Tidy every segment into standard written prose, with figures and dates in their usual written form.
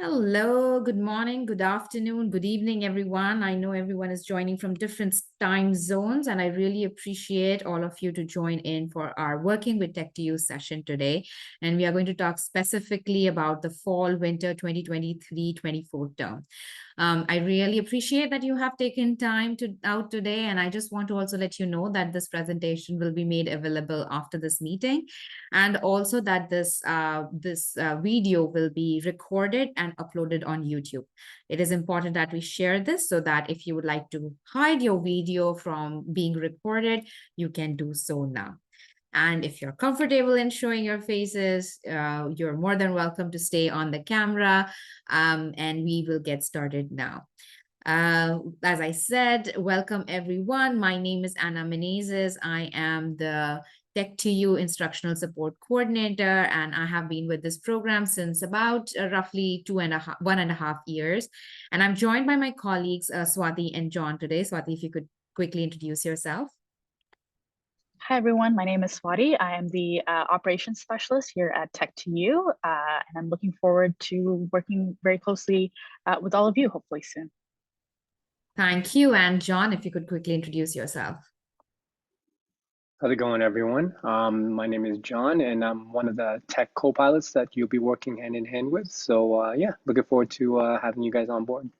Hello, good morning, good afternoon, good evening, everyone. I know everyone is joining from different time zones, and I really appreciate all of you to join in for our Working with Tech2U session today. And we are going to talk specifically about the fall-winter 2023-24 term. I really appreciate that you have taken time out today, and I just want to also let you know that this presentation will be made available after this meeting, and also that this video will be recorded and uploaded on YouTube. It is important that we share this so that if you would like to hide your video from being recorded, you can do so now. And if you're comfortable in showing your faces, you're more than welcome to stay on the camera, and we will get started now. As I said, welcome everyone. My name is Anna Menezes. I am the Tech2U Instructional Support Coordinator, and I have been with this program since about roughly 1.5 years. And I'm joined by my colleagues, Swati and John today. Swati, if you could quickly introduce yourself. Hi, everyone. My name is Swati. I am the operations specialist here at Tech2U, and I'm looking forward to working very closely with all of you, hopefully soon. Thank you. And John, if you could quickly introduce yourself. How's it going, everyone? My name is John, and I'm one of the tech co-pilots that you'll be working hand in hand with. So yeah, looking forward to having you guys on board.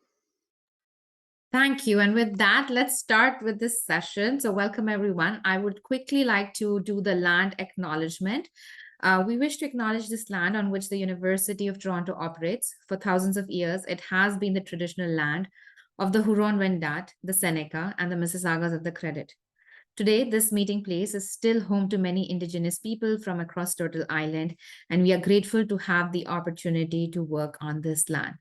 Thank you. And with that, let's start with this session. So welcome, everyone. I would quickly like to do the land acknowledgement. We wish to acknowledge this land on which the University of Toronto operates. For thousands of years, it has been the traditional land of the Huron-Wendat, the Seneca, and the Mississaugas of the Credit. Today, this meeting place is still home to many Indigenous people from across Turtle Island, and we are grateful to have the opportunity to work on this land.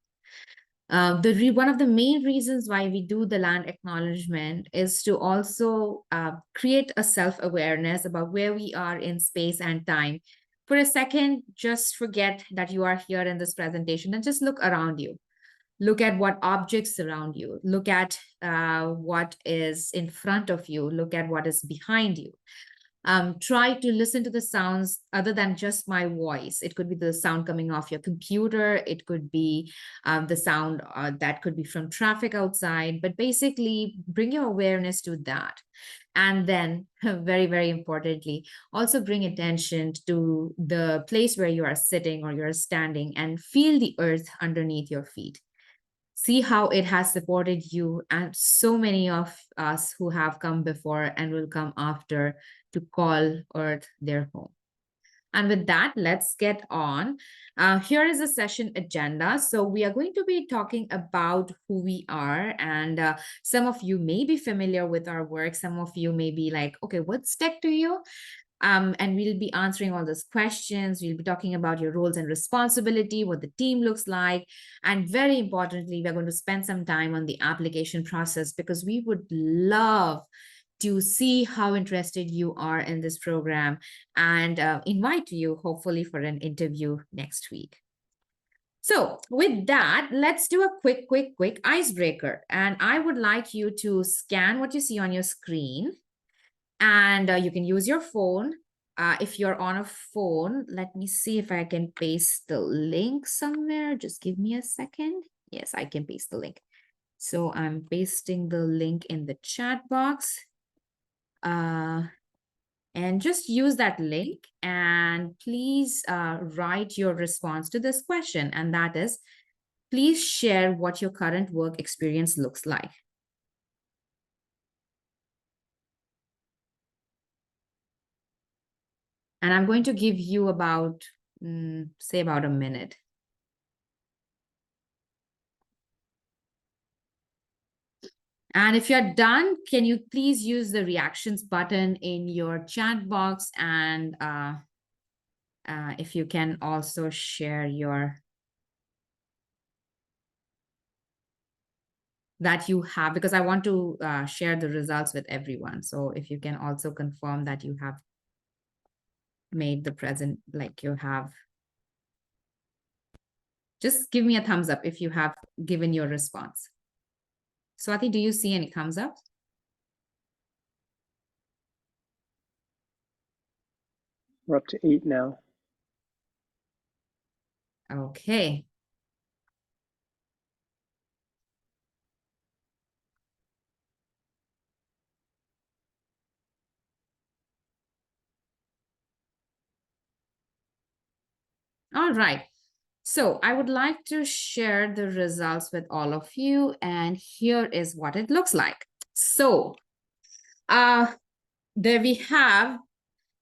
One of the main reasons why we do the land acknowledgement is to also create a self-awareness about where we are in space and time. For a second, just forget that you are here in this presentation and just look around you. Look at what objects surround you. Look at what is in front of you. Look at what is behind you. Try to listen to the sounds other than just my voice. It could be the sound coming off your computer. It could be the sound that could be from traffic outside. But basically, bring your awareness to that. And then, very, very importantly, also bring attention to the place where you are sitting or you're standing and feel the earth underneath your feet. See how it has supported you and so many of us who have come before and will come after to call Earth their home. And with that, let's get on. Here is a session agenda. So we are going to be talking about who we are. And some of you may be familiar with our work. Some of you may be like, okay, what's Tech2U? And we'll be answering all those questions. We'll be talking about your roles and responsibility, what the team looks like. And very importantly, we're going to spend some time on the application process because we would love to see how interested you are in this program and invite you hopefully for an interview next week. So with that, let's do a quick icebreaker. And I would like you to scan what you see on your screen. And you can use your phone. If you're on a phone, let me see if I can paste the link somewhere. Just give me a second. Yes, I can paste the link. So I'm pasting the link in the chat box. And just use that link and please write your response to this question. And that is, please share what your current work experience looks like. And I'm going to give you about, say about a minute. And if you're done, can you please use the reactions button in your chat box? And if you can also share that you have, because I want to share the results with everyone. So if you can also confirm that you have made the present, like you have, just give me a thumbs up if you have given your response. Swati, do you see any thumbs up? We're up to 8 now. Okay. All right. So I would like to share the results with all of you, and here is what it looks like. So there we have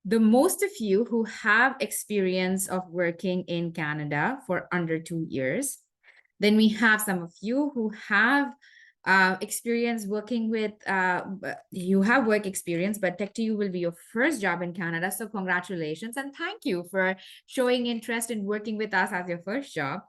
the most of you who have experience of working in Canada for under 2 years. Then we have some of you who have experience working with, you have work experience, but Tech2U will be your first job in Canada. So congratulations and thank you for showing interest in working with us as your first job.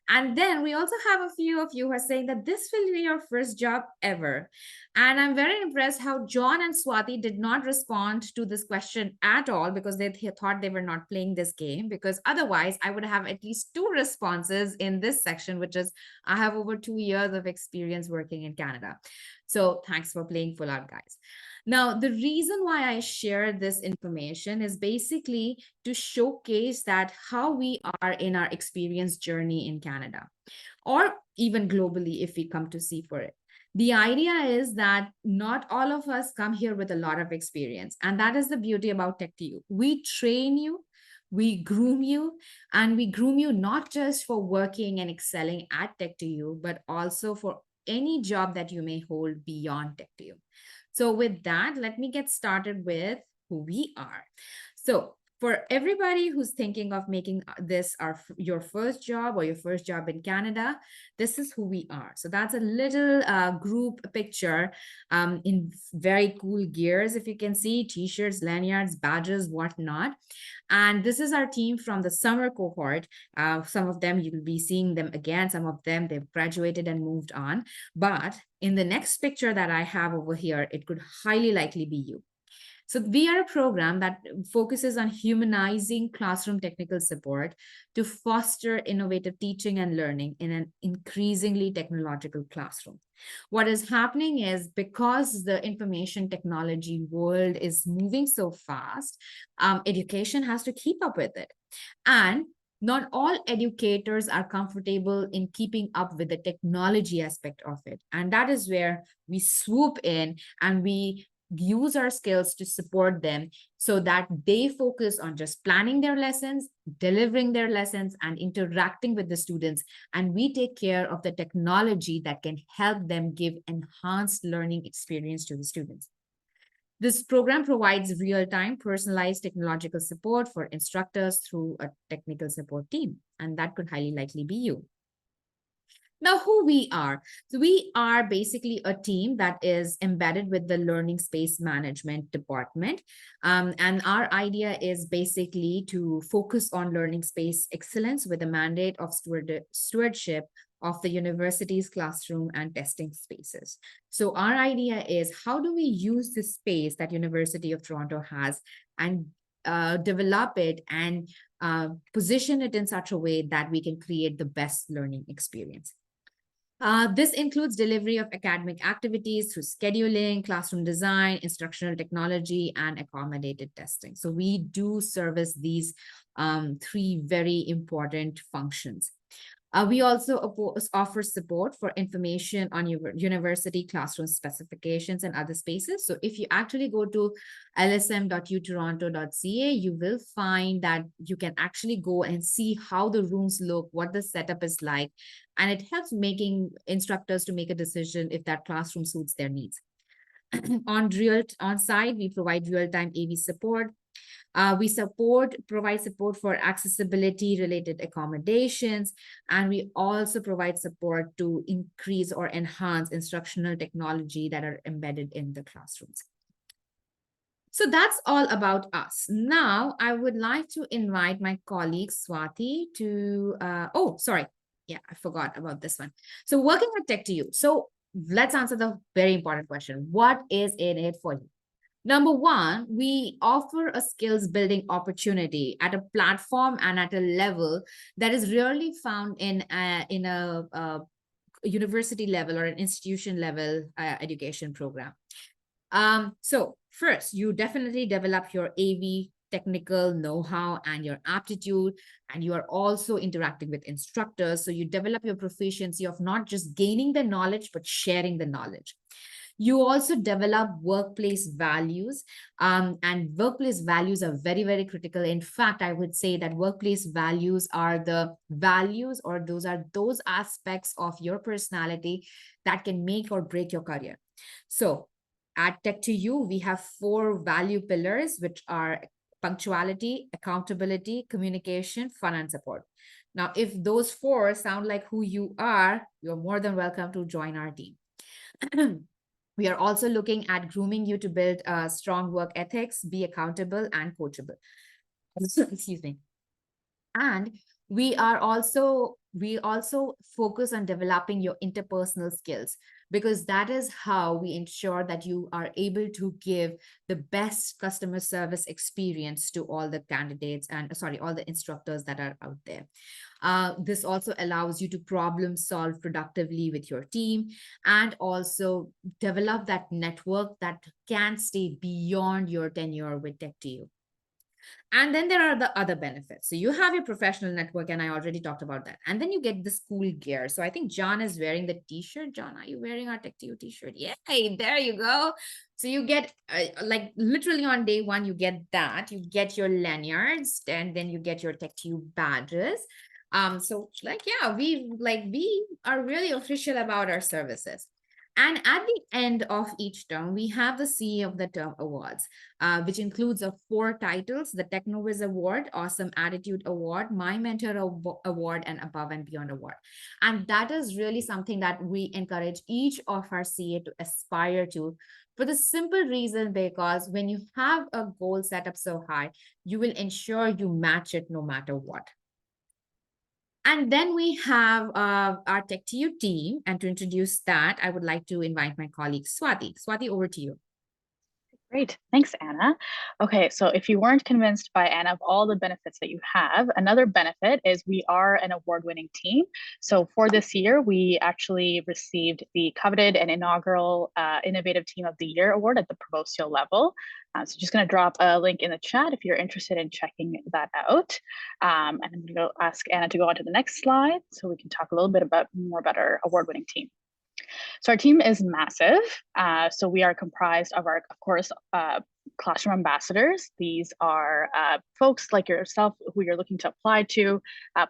And then we also have a few of you who are saying that this will be your first job ever. And I'm very impressed how John and Swati did not respond to this question at all because they thought they were not playing this game, because otherwise I would have at least 2 responses in this section, which is I have over 2 years of experience working in Canada. So thanks for playing full out, guys. Now, the reason why I share this information is basically to showcase that how we are in our experience journey in Canada, or even globally if we come to see for it. The idea is that not all of us come here with a lot of experience. And that is the beauty about Tech2U. We train you, we groom you, and we groom you not just for working and excelling at Tech2U, but also for any job that you may hold beyond Tech2U. So with that, let me get started with who we are. So for everybody who's thinking of making this your first job or your first job in Canada, this is who we are. So that's a little group picture in very cool gears, if you can see, t-shirts, lanyards, badges, whatnot. And this is our team from the summer cohort. Some of them, you'll be seeing them again. Some of them, they've graduated and moved on. But in the next picture that I have over here, it could highly likely be you. So we are a program that focuses on humanizing classroom technical support to foster innovative teaching and learning in an increasingly technological classroom. What is happening is, because the information technology world is moving so fast, education has to keep up with it. And not all educators are comfortable in keeping up with the technology aspect of it. And that is where we swoop in and we use our skills to support them so that they focus on just planning their lessons, delivering their lessons, and interacting with the students. And we take care of the technology that can help them give enhanced learning experience to the students. This program provides real-time personalized technological support for instructors through a technical support team, and that could highly likely be you. Now, who we are. So we are basically a team that is embedded with the Learning Space Management Department. And our idea is basically to focus on learning space excellence with a mandate of stewardship of the university's classroom and testing spaces. So our idea is, how do we use the space that University of Toronto has and develop it and position it in such a way that we can create the best learning experience. This includes delivery of academic activities through scheduling, classroom design, instructional technology, and accommodated testing. So we do service these 3 very important functions. We also offer support for information on university classroom specifications and other spaces. So if you actually go to lsm.utoronto.ca, you will find that you can actually go and see how the rooms look, what the setup is like, and it helps making instructors to make a decision if that classroom suits their needs. On site, we provide real-time AV support. We provide support for accessibility related accommodations, and we also provide support to increase or enhance instructional technology that are embedded in the classrooms. So that's all about us. Now, I would like to invite my colleague Swati to, yeah, I forgot about this one. So working at Tech2U. So let's answer the very important question. What is in it for you? Number one, we offer a skills building opportunity at a platform and at a level that is rarely found in a university level or an institution level education program. So first, you definitely develop your AV technical know-how and your aptitude, and you are also interacting with instructors. So you develop your proficiency of not just gaining the knowledge, but sharing the knowledge. You also develop workplace values, and workplace values are very, very critical. In fact, I would say that workplace values are the values, or those are those aspects of your personality that can make or break your career. So at Tech2U, we have 4 value pillars, which are punctuality, accountability, communication, fun, and support. Now, if those 4 sound like who you are, you're more than welcome to join our team. We are also looking at grooming you to build strong work ethics, be accountable, and coachable. Excuse me. And we also focus on developing your interpersonal skills, because that is how we ensure that you are able to give the best customer service experience to all the candidates and all the instructors that are out there. This also allows you to problem solve productively with your team, and also develop that network that can stay beyond your tenure with Tech2U. And then there are the other benefits. So you have your professional network, and I already talked about that. And then you get the school gear. So I think John is wearing the t-shirt. John, are you wearing our Tech2U t-shirt? Yay, there you go. So you get like literally on day 1, you get that. You get your lanyards, and then you get your Tech2U badges. So like, yeah, we are really official about our services. And at the end of each term, we have the CE of the Term awards, which includes 4 titles: the TechnoViz Award, Awesome Attitude Award, My Mentor Award, and Above and Beyond Award. And that is really something that we encourage each of our CA to aspire to, for the simple reason because when you have a goal set up so high, you will ensure you match it no matter what. And then we have our Tech2U team. And to introduce that, I would like to invite my colleague, Swati. Swati, over to you. Great. Thanks, Anna. Okay, so if you weren't convinced by Anna of all the benefits that you have, another benefit is we are an award-winning team. So for this year, we actually received the coveted and inaugural Innovative Team of the Year award at the provincial level. So just going to drop a link in the chat if you're interested in checking that out. And I'm going to go ask Anna to go on to the next slide so we can talk a little bit more about our award-winning team. So our team is massive. So we are comprised of of course, classroom ambassadors. These are folks like yourself who you're looking to apply to,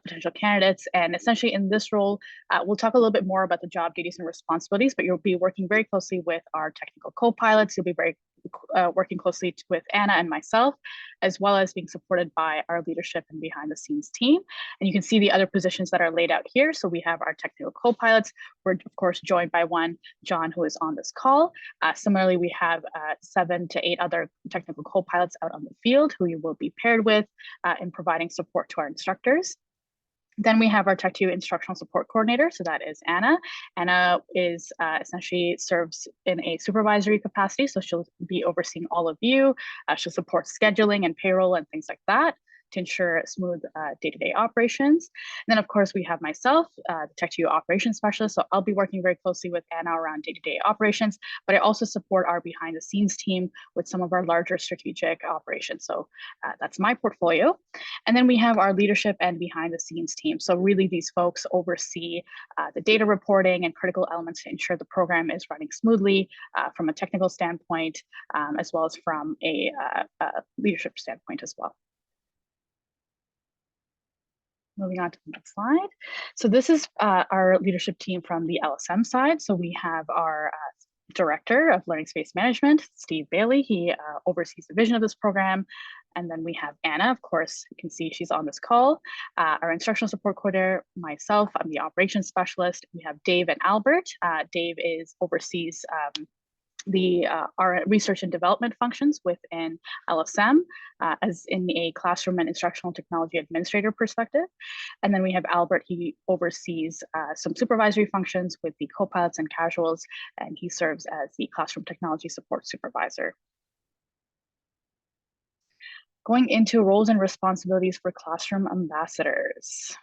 potential candidates. And essentially in this role, we'll talk a little bit more about the job duties and responsibilities, but you'll be working very closely with our technical co-pilots. You'll be working closely with Anna and myself, as well as being supported by our leadership and behind the scenes team. And you can see the other positions that are laid out here. So we have our technical co-pilots. We're of course joined by one, John, who is on this call. Similarly, we have 7 to 8 other technical co-pilots out on the field who you will be paired with in providing support to our instructors. Then we have our Tech2U Instructional Support Coordinator, so that is Anna. Anna is essentially serves in a supervisory capacity, so she'll be overseeing all of you. She'll support scheduling and payroll and things like that to ensure smooth day-to-day operations. And then of course we have myself, the Tech2U Operations Specialist, so I'll be working very closely with Anna around day-to-day operations, but I also support our behind the scenes team with some of our larger strategic operations. So that's my portfolio. And then we have our leadership and behind the scenes team. So really these folks oversee the data reporting and critical elements to ensure the program is running smoothly from a technical standpoint, as well as from a leadership standpoint as well. Moving on to the next slide. So this is our leadership team from the LSM side. So we have our Director of Learning Space Management, Steve Bailey. He oversees the vision of this program. And then we have Anna, of course, you can see she's on this call. Our instructional support coordinator, myself, I'm the operations specialist. We have Dave and Albert. Dave oversees our research and development functions within LSM as in a classroom and instructional technology administrator perspective. And then we have Albert, he oversees some supervisory functions with the co-pilots and casuals, and he serves as the classroom technology support supervisor. Going into roles and responsibilities for classroom ambassadors.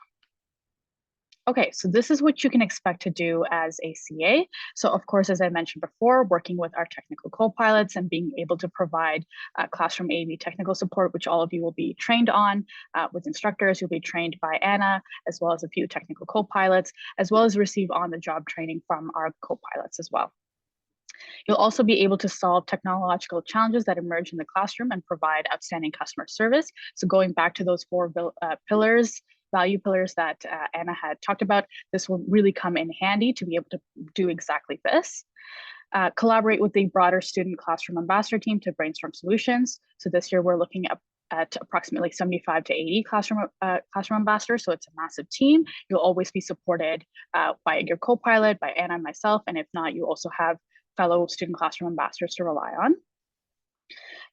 Okay, so this is what you can expect to do as a CA. So of course, as I mentioned before, working with our technical co-pilots and being able to provide classroom AV technical support, which all of you will be trained on with instructors. You'll be trained by Anna, as well as a few technical co-pilots, as well as receive on-the-job training from our co-pilots as well. You'll also be able to solve technological challenges that emerge in the classroom and provide outstanding customer service. So going back to those four value pillars that Anna had talked about, this will really come in handy to be able to do exactly this. Collaborate with the broader student classroom ambassador team to brainstorm solutions. So this year we're looking at approximately 75 to 80 classroom ambassadors. So it's a massive team. You'll always be supported by your co-pilot, by Anna and myself. And if not, you also have fellow student classroom ambassadors to rely on.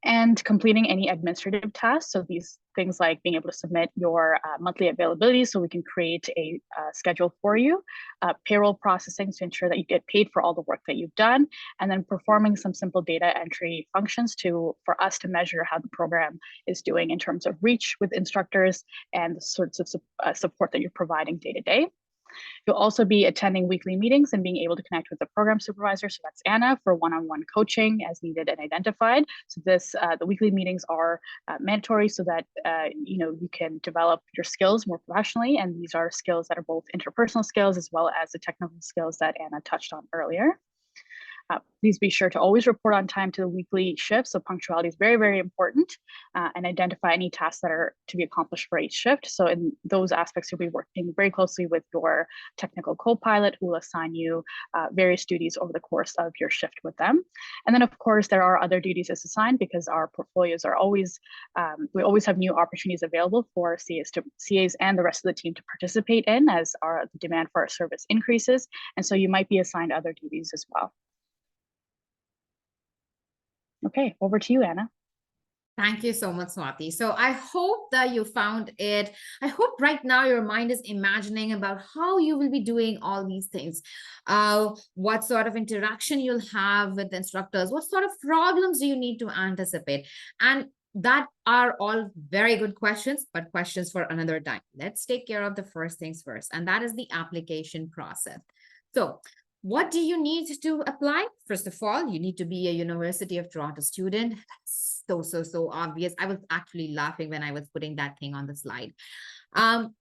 And completing any administrative tasks. So these things like being able to submit your monthly availability so we can create a schedule for you, payroll processing to ensure that you get paid for all the work that you've done, and then performing some simple data entry functions for us to measure how the program is doing in terms of reach with instructors and the sorts of support that you're providing day to day. You'll also be attending weekly meetings and being able to connect with the program supervisor. So that's Anna for one-on-one coaching as needed and identified. So the weekly meetings are mandatory so that you can develop your skills more professionally. And these are skills that are both interpersonal skills as well as the technical skills that Anna touched on earlier. Please be sure to always report on time to the weekly shift. So punctuality is very, very important, and identify any tasks that are to be accomplished for each shift. So in those aspects, you'll be working very closely with your technical co-pilot who will assign you various duties over the course of your shift with them. And then of course, there are other duties as assigned because our portfolios are always, we always have new opportunities available for CAs and the rest of the team to participate in as the demand for our service increases. And so you might be assigned other duties as well. Okay, over to you, Anna. Thank you so much, Swati. So I hope that you found it. I hope right now your mind is imagining about how you will be doing all these things. What sort of interaction you'll have with the instructors, what sort of problems do you need to anticipate? And that are all very good questions, but questions for another time. Let's take care of the first things first, and that is the application process. So what do you need to apply? First of all, you need to be a University of Toronto student. That's so obvious. I was actually laughing when I was putting that thing on the slide. And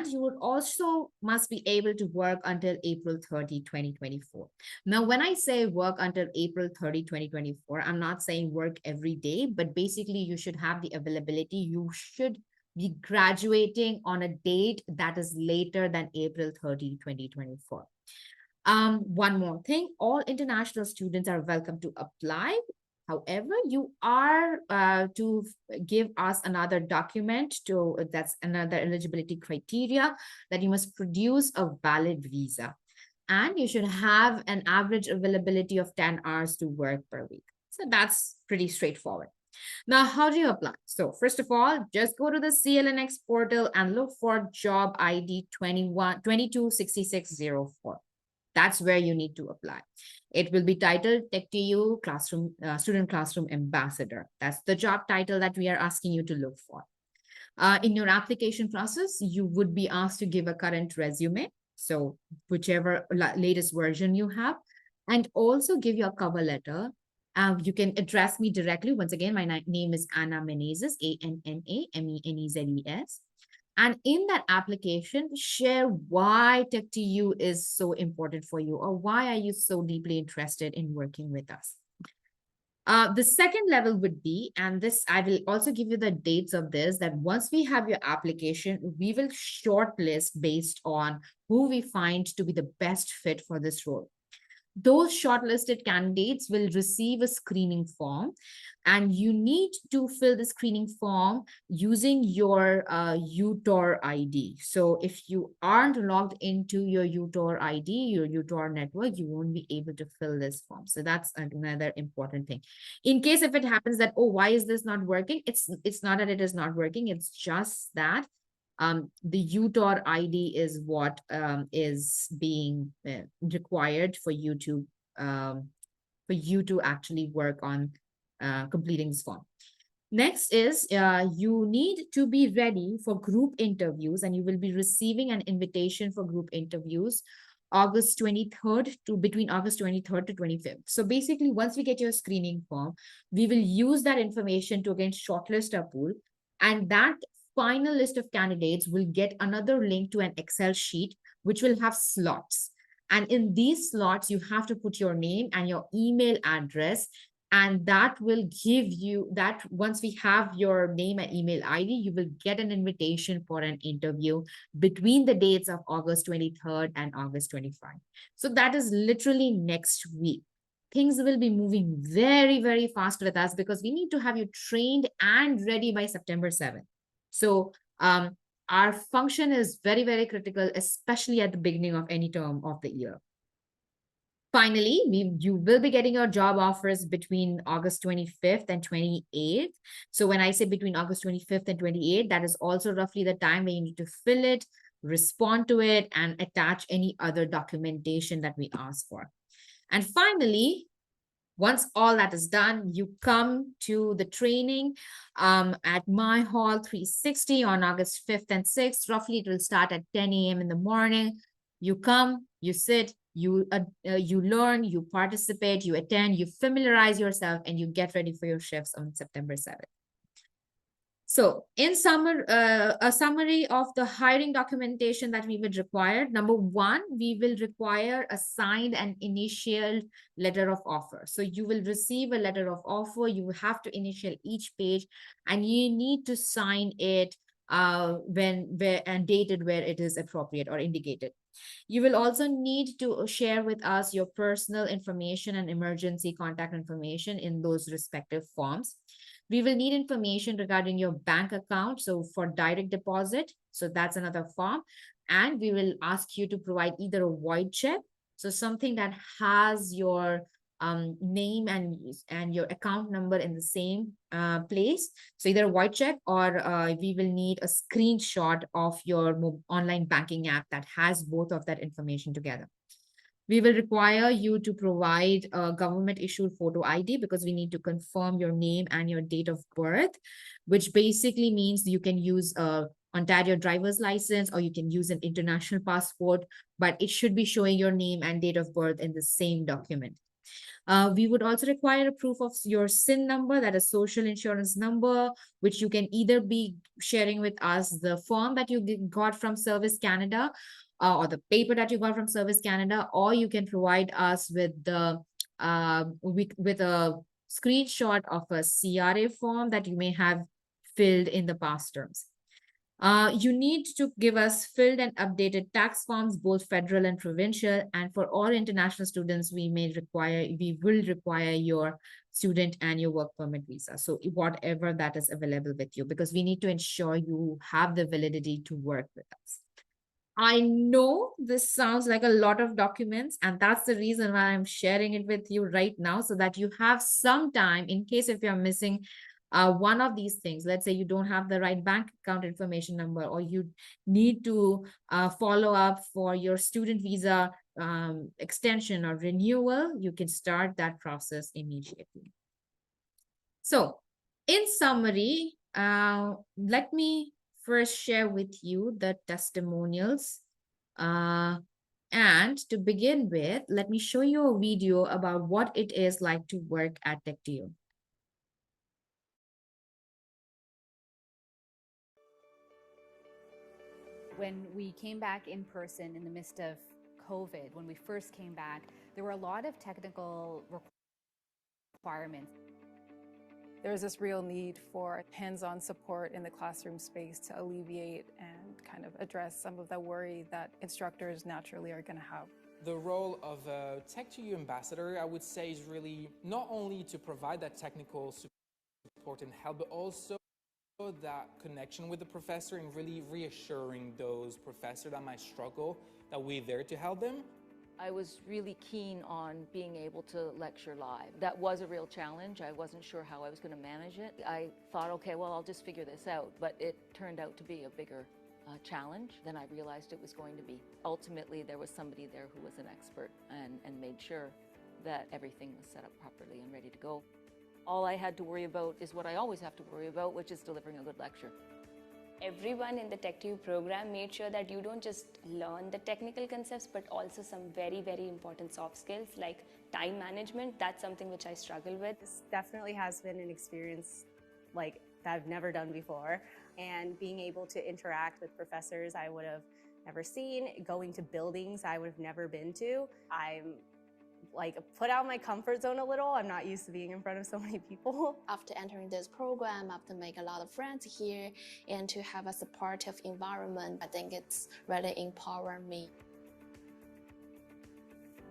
you would also must be able to work until April 30, 2024. Now, when I say work until April 30, 2024, I'm not saying work every day, but basically you should have the availability. You should be graduating on a date that is later than April 30, 2024. One more thing, all international students are welcome to apply. However, you are to give us another document that's another eligibility criteria that you must produce a valid visa. And you should have an average availability of 10 hours to work per week. So that's pretty straightforward. Now, how do you apply? So first of all, just go to the CLNX portal and look for job ID 226604. That's where you need to apply. It will be titled Tech2U Student Classroom Ambassador. That's the job title that we are asking you to look for. In your application process, you would be asked to give a current resume. So whichever latest version you have, and also give your cover letter. You can address me directly. Once again, my name is Anna Menezes, ANNAMENEZES. And in that application, share why Tech2U is so important for you, or why are you so deeply interested in working with us. The second level would be, and this I will also give you the dates of this, that once we have your application, we will shortlist based on who we find to be the best fit for this role. Those shortlisted candidates will receive a screening form, and you need to fill the screening form using your UTOR ID. So if you aren't logged into your UTOR ID, your UTOR network, you won't be able to fill this form. So that's another important thing. In case if it happens that, oh, why is this not working? It's not that it is not working. It's just that the UTOR ID is what is being required for you to actually work on completing this form. Next is you need to be ready for group interviews, and you will be receiving an invitation for group interviews between August 23rd to 25th. So basically, once we get your screening form, we will use that information to again shortlist our pool, and that final list of candidates will get another link to an Excel sheet, which will have slots. And in these slots, you have to put your name and your email address. And that will give you that once we have your name and email ID, you will get an invitation for an interview between the dates of August 23rd and August 25th. So that is literally next week. Things will be moving very, very fast with us because we need to have you trained and ready by September 7th. So our function is very, very critical, especially at the beginning of any term of the year. Finally, you will be getting your job offers between August 25th and 28th. So when I say between August 25th and 28th, that is also roughly the time where you need to fill it, respond to it, and attach any other documentation that we ask for. And finally, once all that is done, you come to the training at My Hall 360 on August 5th and 6th. Roughly, it will start at 10 a.m. in the morning. You come, you sit, you learn, you participate, you attend, you familiarize yourself, and you get ready for your shifts on September 7th. So in summer, a summary of the hiring documentation that we would require. Number one, we will require a signed and initial letter of offer. So you will receive a letter of offer. You will have to initial each page, and you need to sign it and dated where it is appropriate or indicated. You will also need to share with us your personal information and emergency contact information in those respective forms. We will need information regarding your bank account. So for direct deposit, so that's another form. And we will ask you to provide either a void check, so something that has your name and your account number in the same place. So either a void check or we will need a screenshot of your online banking app that has both of that information together. We will require you to provide a government issued photo ID because we need to confirm your name and your date of birth, which basically means you can use a Ontario driver's license or you can use an international passport, but it should be showing your name and date of birth in the same document. We would also require a proof of your SIN number, that is social insurance number, which you can either be sharing with us the form that you got from Service Canada or the paper that you got from Service Canada, or you can provide us with the with a screenshot of a CRA form that you may have filled in the past terms. You need to give us filled and updated tax forms, both federal and provincial. And for all international students, we will require your student and your work permit visa. So whatever that is available with you, because we need to ensure you have the validity to work with us. I know this sounds like a lot of documents, and that's the reason why I'm sharing it with you right now, so that you have some time in case if you're missing one of these things. Let's say you don't have the right bank account information number, or you need to follow up for your student visa extension or renewal, you can start that process immediately. So in summary, let me first share with you the testimonials. And to begin with, let me show you a video about what it is like to work at Tech2U. When we came back in person in the midst of COVID, when we first came back, there were a lot of technical requirements. There's this real need for hands-on support in the classroom space to alleviate and kind of address some of the worry that instructors naturally are going to have. The role of a Tech2U ambassador, I would say, is really not only to provide that technical support and help, but also that connection with the professor and really reassuring those professors that might struggle that we're there to help them. I was really keen on being able to lecture live. That was a real challenge. I wasn't sure how I was going to manage it. I thought, okay, well, I'll just figure this out. But it turned out to be a bigger challenge than I realized it was going to be. Ultimately, there was somebody there who was an expert and made sure that everything was set up properly and ready to go. All I had to worry about is what I always have to worry about, which is delivering a good lecture. Everyone in the Tech2U program made sure that you don't just learn the technical concepts, but also some very, very important soft skills like time management. That's something which I struggle with. This definitely has been an experience like that I've never done before. And being able to interact with professors I would have never seen, going to buildings I would have never been to. I'm like put out my comfort zone a little. I'm not used to being in front of so many people. After entering this program, after make a lot of friends here and to have a supportive environment, I think it's really empowered me.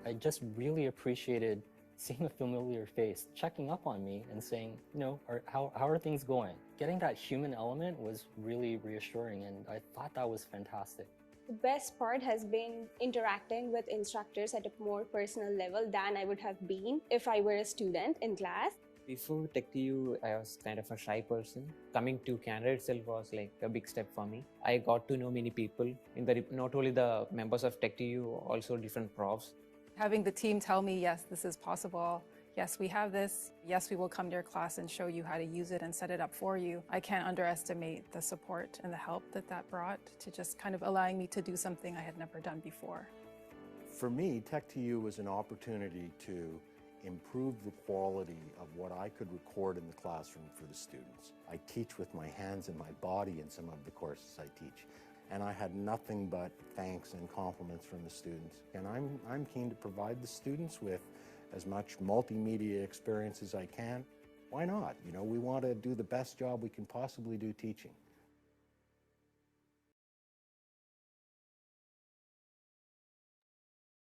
I just really appreciated seeing a familiar face, checking up on me and saying, you know, how are things going? Getting that human element was really reassuring, and I thought that was fantastic. The best part has been interacting with instructors at a more personal level than I would have been if I were a student in class. Before Tech2U, I was kind of a shy person. Coming to Canada itself was like a big step for me. I got to know many people, not only the members of Tech2U, also different profs. Having the team tell me, yes, this is possible. Yes, we have this. Yes, we will come to your class and show you how to use it and set it up for you. I can't underestimate the support and the help that brought to just kind of allowing me to do something I had never done before. For me, Tech2U was an opportunity to improve the quality of what I could record in the classroom for the students. I teach with my hands and my body in some of the courses I teach. And I had nothing but thanks and compliments from the students. And I'm keen to provide the students with as much multimedia experience as I can. Why not? You know, we want to do the best job we can possibly do teaching.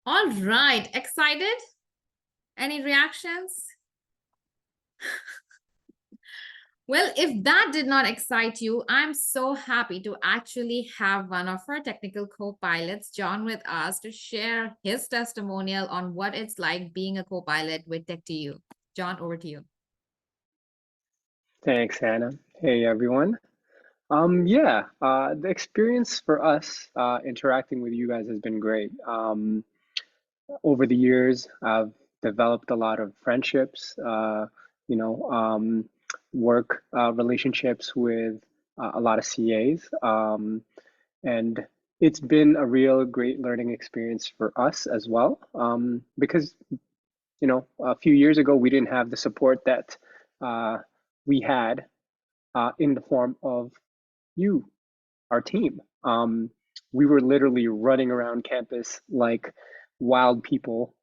All right, excited? Any reactions? Well, if that did not excite you, I'm so happy to actually have one of our technical co-pilots, John, with us to share his testimonial on what it's like being a co-pilot with Tech2U. John, over to you. Thanks, Hannah. Hey, everyone. The experience for us interacting with you guys has been great. Over the years, I've developed a lot of friendships, work relationships with a lot of CAs. And it's been a real great learning experience for us as well, because, you know, a few years ago, we didn't have the support that we had in the form of you, our team. We were literally running around campus like wild people,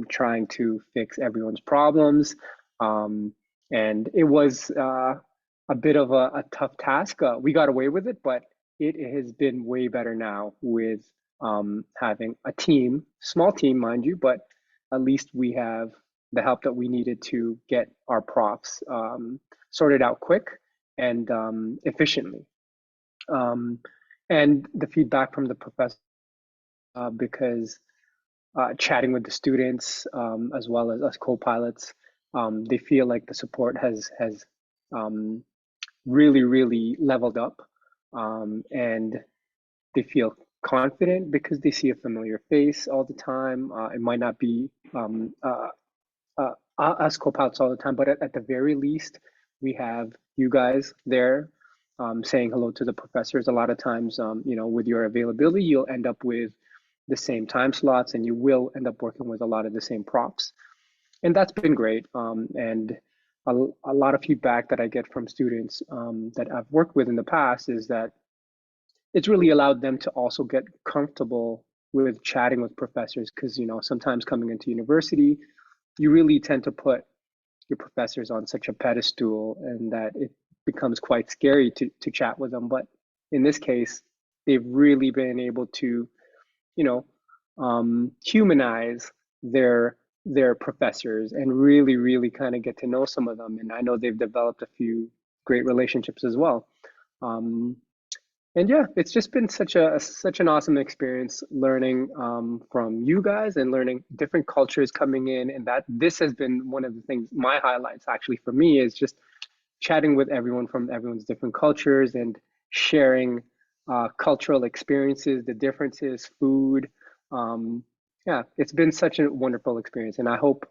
trying to fix everyone's problems. And it was a bit of a tough task. We got away with it, but it has been way better now with having a team, small team, mind you, but at least we have the help that we needed to get our profs sorted out quick and efficiently. And the feedback from the professor, because chatting with the students as well as us co-pilots, they feel like the support has really leveled up, and they feel confident because they see a familiar face all the time. It might not be us co-pilots all the time, but at the very least, we have you guys there saying hello to the professors. A lot of times, with your availability, you'll end up with the same time slots, and you will end up working with a lot of the same profs. And that's been great. And a lot of feedback that I get from students that I've worked with in the past is that it's really allowed them to also get comfortable with chatting with professors, because, sometimes coming into university, you really tend to put your professors on such a pedestal and that it becomes quite scary to chat with them. But in this case, they've really been able to, humanize their professors and really kind of get to know some of them. And I know they've developed a few great relationships as well. And yeah, it's just been such an awesome experience learning from you guys and learning different cultures coming in. And that this has been one of the things, my highlights actually for me, is just chatting with everyone from everyone's different cultures and sharing cultural experiences, the differences, food. Yeah, it's been such a wonderful experience. And I hope,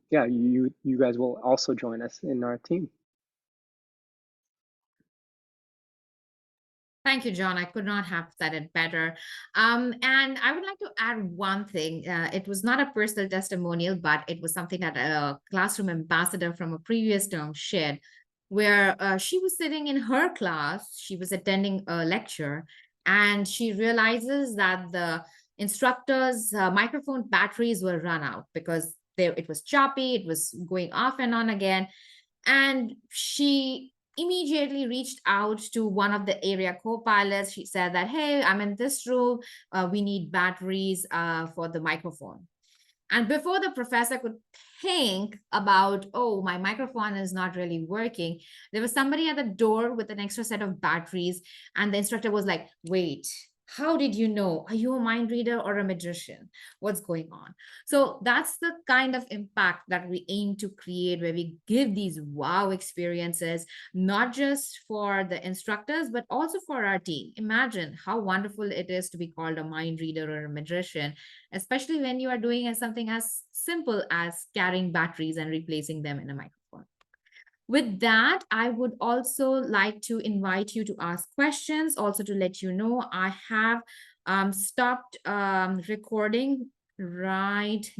you guys will also join us in our team. Thank you, John. I could not have said it better. And I would like to add one thing. It was not a personal testimonial, but it was something that a classroom ambassador from a previous term shared, where she was sitting in her class. She was attending a lecture, and she realizes that the instructor's microphone batteries were run out because it was choppy, it was going off and on again. And she immediately reached out to one of the area co-pilots. She said that, hey, I'm in this room. We need batteries for the microphone. And before the professor could think about, oh, my microphone is not really working, there was somebody at the door with an extra set of batteries. And the instructor was like, wait, how did you know? Are you a mind reader or a magician? What's going on? So that's the kind of impact that we aim to create, where we give these wow experiences, not just for the instructors, but also for our team. Imagine how wonderful it is to be called a mind reader or a magician, especially when you are doing something as simple as carrying batteries and replacing them in a microphone. With that, I would also like to invite you to ask questions. Also, to let you know, I have stopped recording right